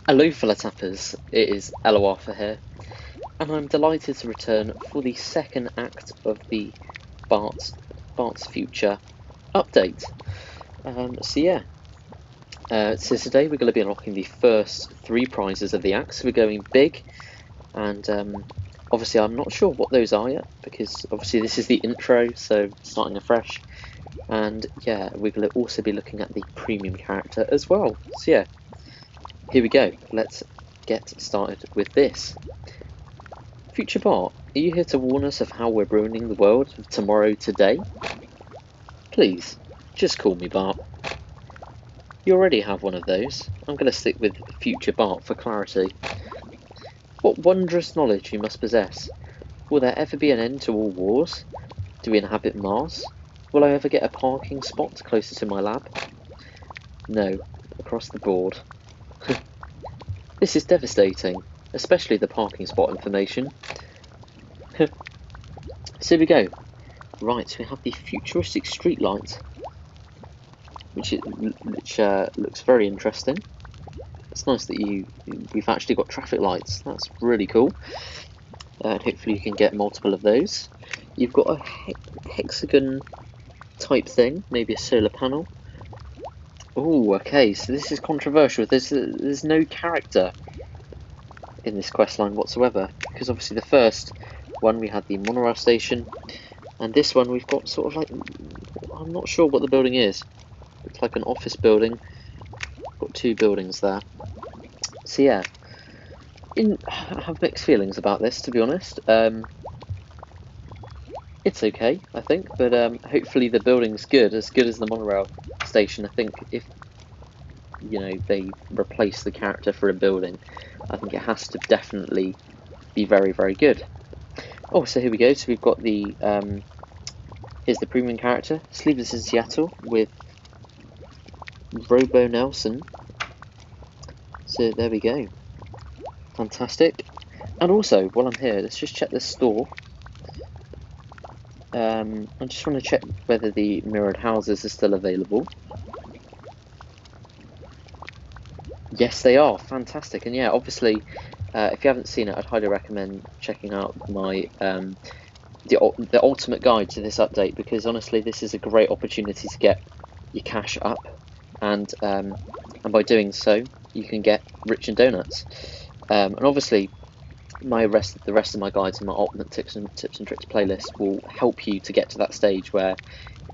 Hello fellow tappers, it is ElloArfur here, and I'm delighted to return for the second act of the Bart's Future update. So today we're going to be unlocking the first three prizes of the act, so we're going big, and obviously I'm not sure what those are yet, because obviously this is the intro, so starting afresh, and yeah, we're going to also be looking at the premium character as well, so yeah. Here we go, let's get started with this. Future Bart, are you here to warn us of how we're ruining the world of tomorrow today? Please, just call me Bart. You already have one of those. I'm going to stick with Future Bart for clarity. What wondrous knowledge you must possess. Will there ever be an end to all wars? Do we inhabit Mars? Will I ever get a parking spot closer to my lab? No, across the board. This is devastating, especially the parking spot information. So here we go. Right, we have the futuristic streetlight, which looks very interesting. It's nice that we've actually got traffic lights. That's really cool. And hopefully you can get multiple of those. You've got a hexagon type thing, maybe a solar panel. Oh, okay. So this is controversial. There's no character in this quest line whatsoever, because obviously the first one we had the monorail station, and this one we've got sort of like, I'm not sure what the building is. It's like an office building. Got two buildings there. So yeah, I have mixed feelings about this, to be honest. It's okay, I think, but hopefully the building's good as the monorail station. I think if they replace the character for a building, I think it has to definitely be very, very good. Oh, so here we go. So we've got the here's the premium character, Sleepless in Seattle with Robo Nelson. So there we go. Fantastic. And also, while I'm here, let's just check the store. I just want to check whether the mirrored houses are still available. Yes, they are. Fantastic. And yeah, obviously, if you haven't seen it, I'd highly recommend checking out my the ultimate guide to this update, because honestly, this is a great opportunity to get your cash up, and by doing so, you can get rich in donuts. And obviously, the rest of my guides and my ultimate tips and tricks playlist will help you to get to that stage where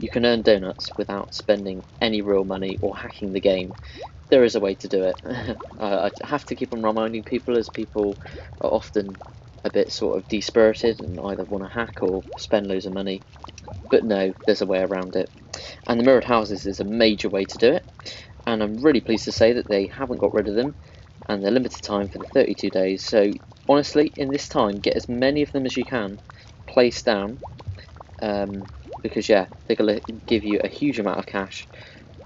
you can earn donuts without spending any real money or hacking the game. There is a way to do it. I have to keep on reminding people, as people are often a bit sort of dispirited and either want to hack or spend loads of money. But no, there's a way around it. And the mirrored houses is a major way to do it. And I'm really pleased to say that they haven't got rid of them, and they're limited time for the 32 days. So honestly, in this time, get as many of them as you can placed down, because yeah, they're going to give you a huge amount of cash.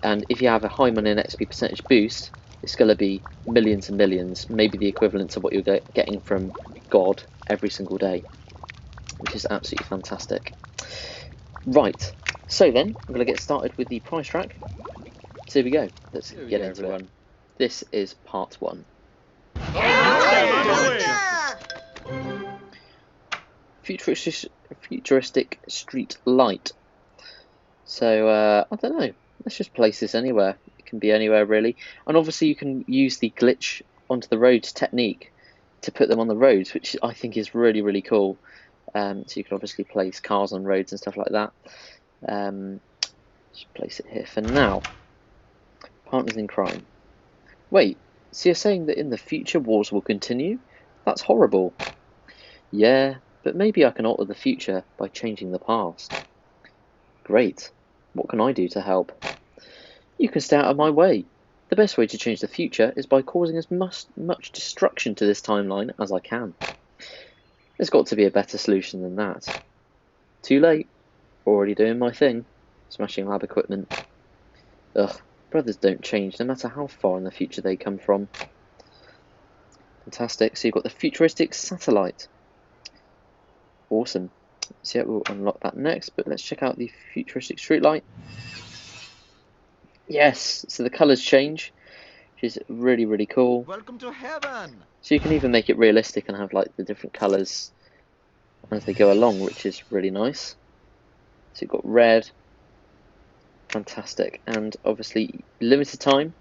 And if you have a high money and XP percentage boost, it's going to be millions and millions, maybe the equivalent to what you're getting from God every single day, which is absolutely fantastic. Right, so then I'm going to get started with the price track. So here we go. Let's get into everyone. It. This is part one. Futuristic street light. So I don't know. Let's just place this anywhere. It can be anywhere really, and obviously you can use the glitch onto the roads technique to put them on the roads, which I think is really, really cool. So you can obviously place cars on roads and stuff like that. Just place it here for now. Partners in crime. Wait, so you're saying that in the future wars will continue? That's horrible. Yeah, but maybe I can alter the future by changing the past. Great. What can I do to help? You can stay out of my way. The best way to change the future is by causing as much destruction to this timeline as I can. There's got to be a better solution than that. Too late. Already doing my thing. Smashing lab equipment. Ugh, brothers don't change no matter how far in the future they come from. Fantastic, so you've got the futuristic satellite. Awesome. So yeah, we'll unlock that next, but let's check out the futuristic streetlight. Yes, so the colours change. which is really, really cool. Welcome to heaven. So you can even make it realistic and have like the different colours as they go along, which is really nice. So you've got red, fantastic, and obviously limited time.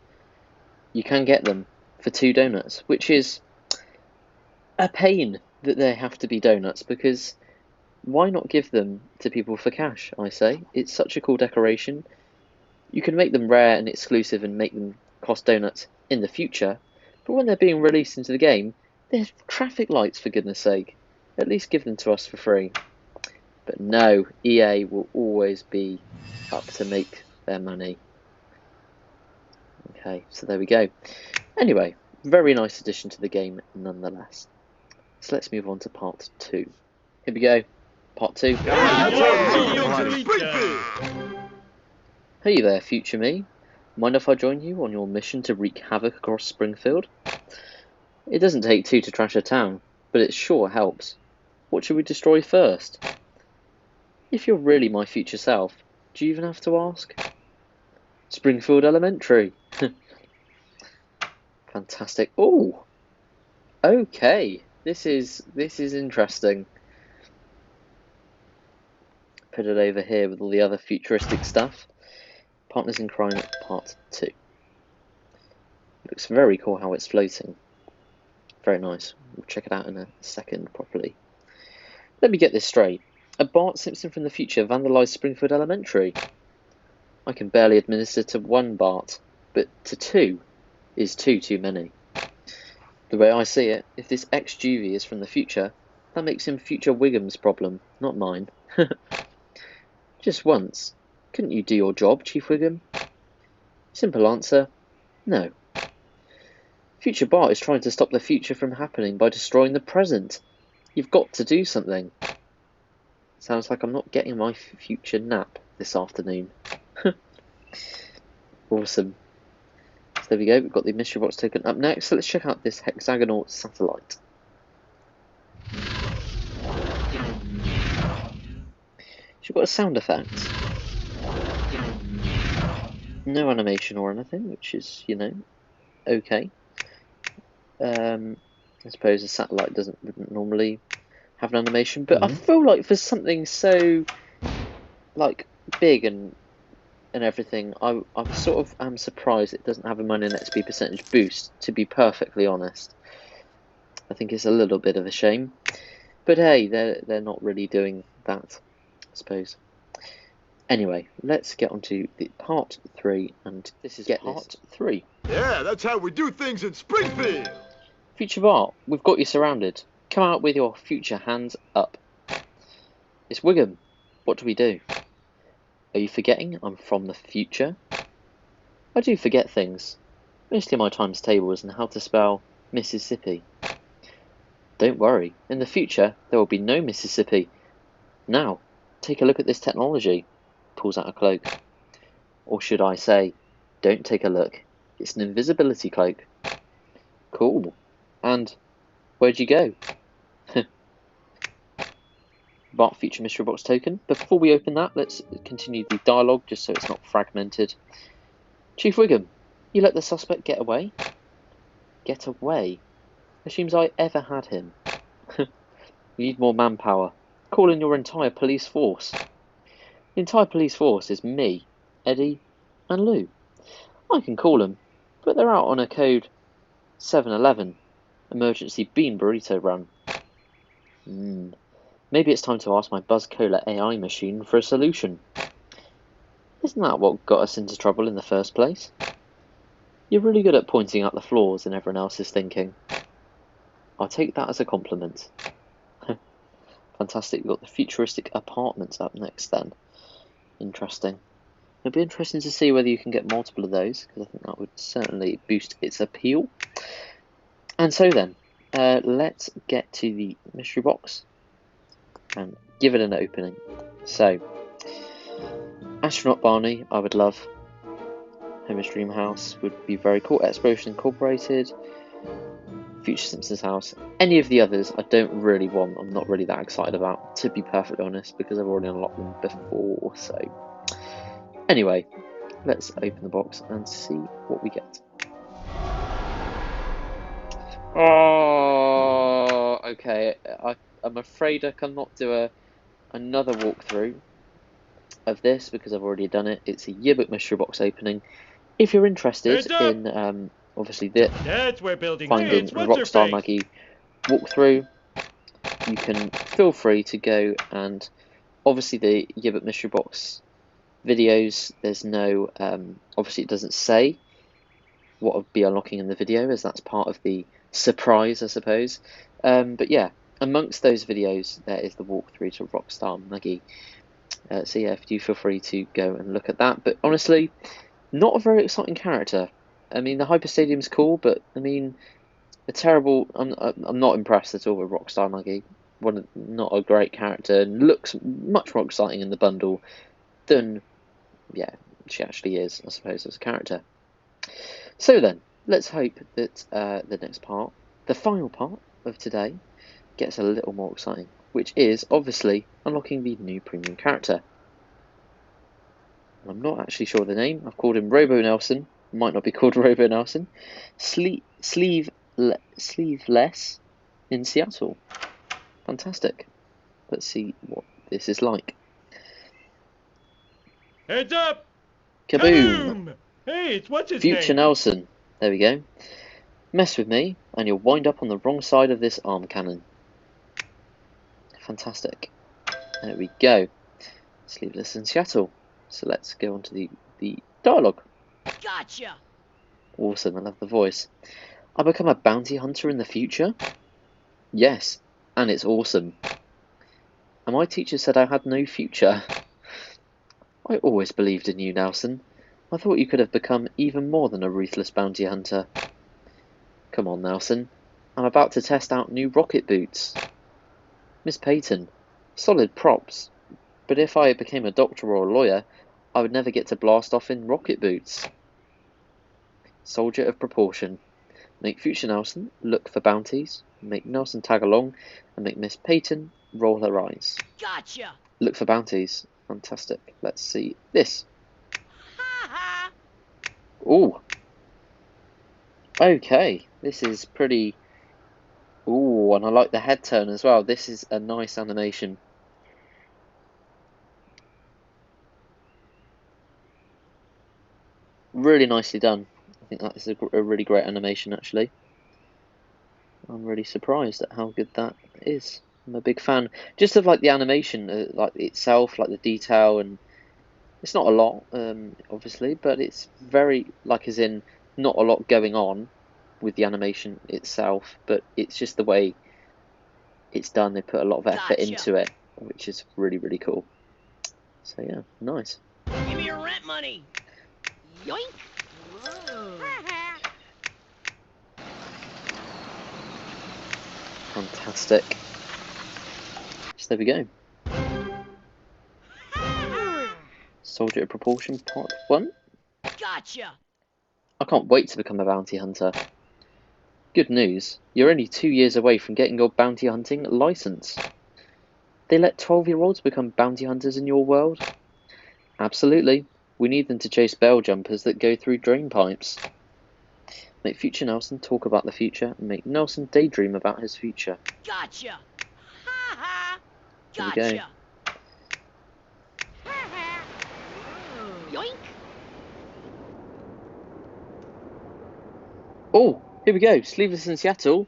You can get them for 2 donuts, which is a pain that they have to be donuts, because why not give them to people for cash, I say. It's such a cool decoration. You can make them rare and exclusive and make them cost donuts in the future, but when they're being released into the game, they're traffic lights, for goodness sake. At least give them to us for free. But no, EA will always be up to make their money. Okay, so there we go. Anyway, very nice addition to the game nonetheless. So let's move on to part 2. Here we go, part 2. Hey there, future me. Mind if I join you on your mission to wreak havoc across Springfield? It doesn't take 2 to trash a town, but it sure helps. What should we destroy first? If you're really my future self, do you even have to ask? Springfield Elementary. Fantastic. Oh, okay. This is interesting. Put it over here with all the other futuristic stuff. Partners in Crime Part 2. Looks very cool how it's floating. Very nice. We'll check it out in a second properly. Let me get this straight. A Bart Simpson from the future vandalised Springfield Elementary. I can barely administer to 1 Bart, but to 2 is too many. The way I see it, if this ex-Juvie is from the future, that makes him future Wiggum's problem, not mine. Just once. Couldn't you do your job, Chief Wiggum? Simple answer, no. Future Bart is trying to stop the future from happening by destroying the present. You've got to do something. Sounds like I'm not getting my future nap this afternoon. Awesome. So there we go, we've got the mystery box token up next, so let's check out this hexagonal satellite. She's got a sound effect. No animation or anything, which is, you know, okay. I suppose a satellite wouldn't normally have an animation, but I feel like for something so like big and everything, I sort of am surprised it doesn't have a minor XP percentage boost, to be perfectly honest. I think it's a little bit of a shame, but hey, they're not really doing that, I suppose. Anyway, let's get on to the part 3, and this is part 3. Yeah, that's how we do things in Springfield. Future Bart, we've got you surrounded. Come out with your future hands up. It's Wiggum. What do we do? Are you forgetting I'm from the future? I do forget things. Mostly my times tables and how to spell Mississippi. Don't worry, in the future there will be no Mississippi. Now, take a look at this technology. Pulls out a cloak. Or should I say, don't take a look. It's an invisibility cloak. Cool. And where'd you go? Bart Future Mystery Box token. But before we open that, let's continue the dialogue just so it's not fragmented. Chief Wiggum, you let the suspect get away? Get away? Assumes I ever had him. You need more manpower. Call in your entire police force. The entire police force is me, Eddie, and Lou. I can call them, but they're out on a code 711, emergency bean burrito run. Maybe it's time to ask my Buzz Cola AI machine for a solution. Isn't that what got us into trouble in the first place? You're really good at pointing out the flaws in everyone else's thinking. I'll take that as a compliment. Fantastic, we've got the futuristic apartments up next then. Interesting. It'll be interesting to see whether you can get multiple of those, because I think that would certainly boost its appeal. And so then, let's get to the mystery box and give it an opening. So, Astronaut Barney, I would love. Homer's Dream House would be very cool. Exploration Incorporated, Future Simpsons House. Any of the others I don't really want. I'm not really that excited about, to be perfectly honest, because I've already unlocked them before. So, anyway, let's open the box and see what we get. Oh, okay. I'm afraid I cannot do another walkthrough of this because I've already done it. It's a yearbook mystery box opening. If you're interested Heads up! in obviously the That's where building. Hey, finding it's the what's her Rockstar face? Maggie walkthrough, you can feel free to go and obviously the yearbook mystery box videos. There's no obviously it doesn't say what I'll be unlocking in the video, as that's part of the surprise, I suppose. But yeah, amongst those videos, there is the walkthrough to Rockstar Maggie. So yeah, if you feel free to go and look at that. But honestly, not a very exciting character. I mean, the Hyper Stadium's cool, but I mean, a terrible. I'm not impressed at all with Rockstar Maggie. Not a great character, and looks much more exciting in the bundle than yeah she actually is, I suppose, as a character. So then, let's hope that the next part, the final part of today, gets a little more exciting, which is obviously unlocking the new premium character. I'm not actually sure of the name. I've called him Robo Nelson. Might not be called Robo Nelson. Sleeveless in Seattle. Fantastic. Let's see what this is like. Heads up! Kaboom! Hey, it's what's his Future name? Nelson. There we go. Mess with me, and you'll wind up on the wrong side of this arm cannon. Fantastic. There we go. Sleepless in Seattle. So let's go on to the dialogue. Gotcha! Awesome, I love the voice. I become a bounty hunter in the future? Yes, and it's awesome. And my teacher said I had no future. I always believed in you, Nelson. I thought you could have become even more than a ruthless bounty hunter. Come on, Nelson. I'm about to test out new rocket boots. Miss Peyton, solid props. But if I became a doctor or a lawyer, I would never get to blast off in rocket boots. Soldier of proportion. Make future Nelson look for bounties, make Nelson tag along, and make Miss Peyton roll her eyes. Gotcha! Look for bounties. Fantastic. Let's see this. Ha ha! Ooh. Okay. This is pretty... Ooh, and I like the head turn as well. This is a nice animation. Really nicely done. I think that is a really great animation, actually. I'm really surprised at how good that is. I'm a big fan. Just of like the animation, like itself, like the detail, and it's not a lot, obviously, but it's very, like as in, not a lot going on with the animation itself, but it's just the way it's done. They put a lot of effort into it, which is really, really cool. So yeah, nice. Give me your rent money! Yoink! Whoa. Fantastic. So there we go. Soldier of Proportion Part 1. Gotcha! I can't wait to become a bounty hunter. Good news, you're only 2 years away from getting your bounty hunting license. They let 12-year-olds become bounty hunters in your world? Absolutely. We need them to chase bell jumpers that go through drain pipes. Make future Nelson talk about the future, and make Nelson daydream about his future. Gotcha! Ha ha! There we go. Gotcha! Ha ha! Yoink! Oh, here we go. Sleeveless in Seattle.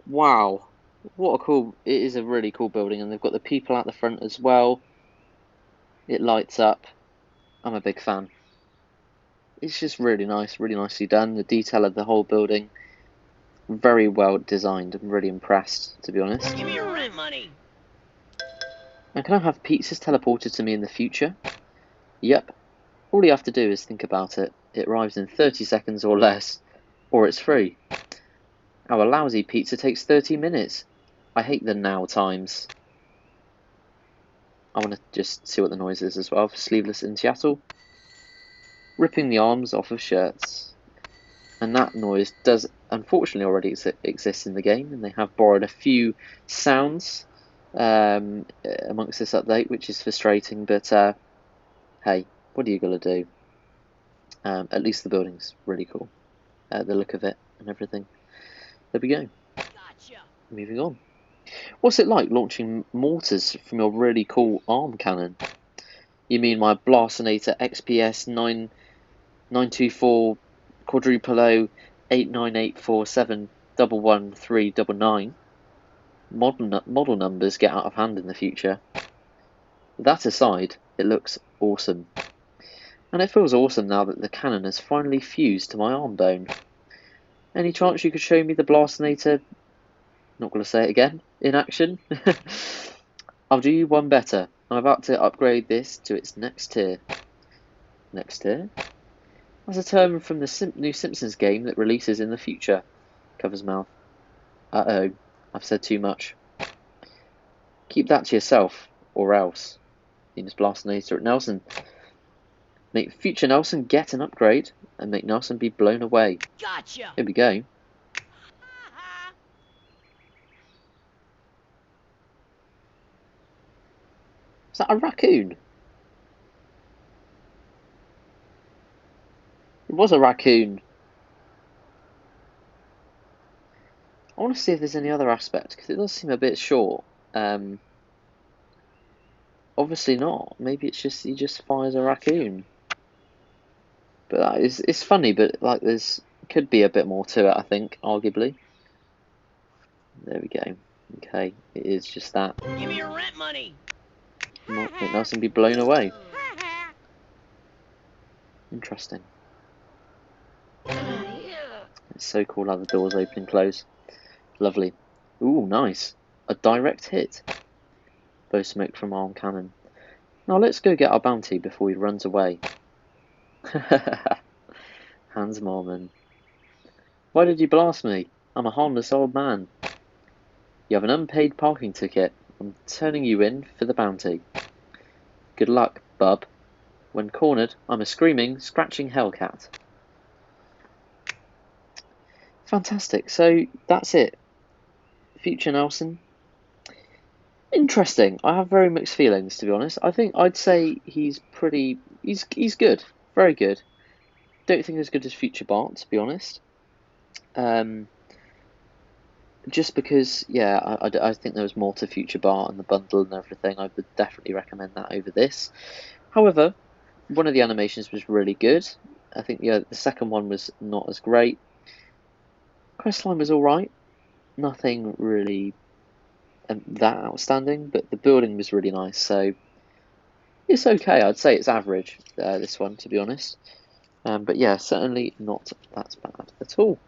Wow. What a cool... It is a really cool building, and they've got the people out the front as well. It lights up. I'm a big fan. It's just really nice, really nicely done. The detail of the whole building, very well designed. I'm really impressed, to be honest. Give me your rent money! And can I have pizzas teleported to me in the future? Yep. All you have to do is think about it. It arrives in 30 seconds or less, or it's free. Our lousy pizza takes 30 minutes. I hate the now times. I want to just see what the noise is as well for Sleeveless in Seattle. Ripping the arms off of shirts. And that noise does unfortunately already exist in the game, and they have borrowed a few sounds amongst this update, which is frustrating, but hey, what are you going to do? At least the building's really cool, the look of it and everything. there we go. Gotcha. Moving on. What's it like launching mortars from your really cool arm cannon? You mean my Blastinator XPS 9924 quadruple O 89847111399? Model numbers get out of hand in the future. That aside, it looks awesome. And it feels awesome now that the cannon has finally fused to my arm bone. Any chance you could show me the Blastinator, not going to say it again, in action? I'll do you one better. I'm about to upgrade this to its next tier. Next tier? That's a term from the new Simpsons game that releases in the future. Covers mouth. Uh-oh, I've said too much. Keep that to yourself, or else. Venus Blastinator at Nelson. Make future Nelson get an upgrade, and make Nelson be blown away. Gotcha. Here we go. Is that a raccoon? It was a raccoon. I want to see if there's any other aspect, because it does seem a bit short. Obviously not. Maybe it's just he just fires a raccoon. But it's funny, but like could be a bit more to it, I think, arguably. There we go. Okay, it is just that. Give me your rent money. Make Nelson be blown away. Interesting. It's so cool how the doors open and close. Lovely. Ooh, nice. A direct hit. Blow smoke from arm cannon. Now let's go get our bounty before he runs away. Hans Mormon. Why did you blast me? I'm a harmless old man. You have an unpaid parking ticket. I'm turning you in for the bounty. Good luck, bub. When cornered, I'm a screaming, scratching hellcat. Fantastic. So that's it. Future Nelson. Interesting. I have very mixed feelings, to be honest. I think I'd say he's pretty. He's good. Very good. Don't think as good as Future Bart, to be honest. Just because, yeah, I think there was more to Future Bart and the bundle and everything. I would definitely recommend that over this. However, one of the animations was really good. I think the second one was not as great. Questline was alright. Nothing really that outstanding, but the building was really nice, so it's okay. I'd say it's average, this one, to be honest. But yeah, certainly not that bad at all.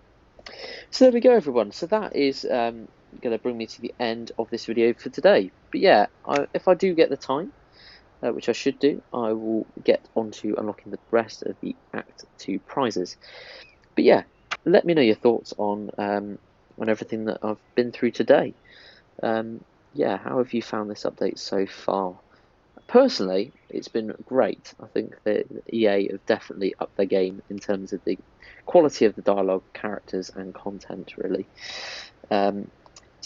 So there we go, everyone. So that is going to bring me to the end of this video for today. But yeah, if I do get the time, which I should do, I will get onto unlocking the rest of the Act 2 prizes. But yeah, let me know your thoughts on everything that I've been through today. Yeah, how have you found this update so far? Personally, it's been great. I think that EA have definitely upped their game in terms of the quality of the dialogue, characters, and content, really. So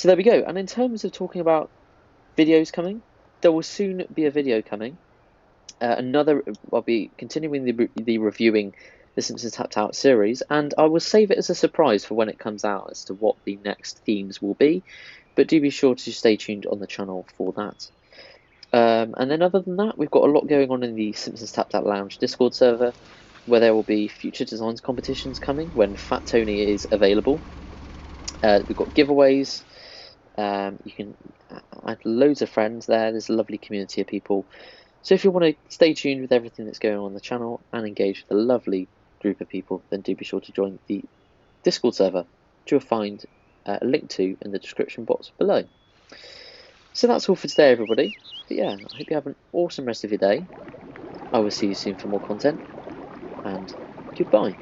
there we go. And in terms of talking about videos coming, there will soon be a video coming. I'll be continuing the reviewing the Simpsons Tapped Out series, and I will save it as a surprise for when it comes out as to what the next themes will be. But do be sure to stay tuned on the channel for that. And then other than that, we've got a lot going on in the Simpsons Tapped Out Lounge Discord server, where there will be future designs competitions coming when Fat Tony is available. We've got giveaways. You can add loads of friends there. There's a lovely community of people. So if you want to stay tuned with everything that's going on the channel and engage with a lovely group of people, then do be sure to join the Discord server, which you'll find a link to in the description box below. So that's all for today, everybody. But yeah, I hope you have an awesome rest of your day. I will see you soon for more content, and goodbye.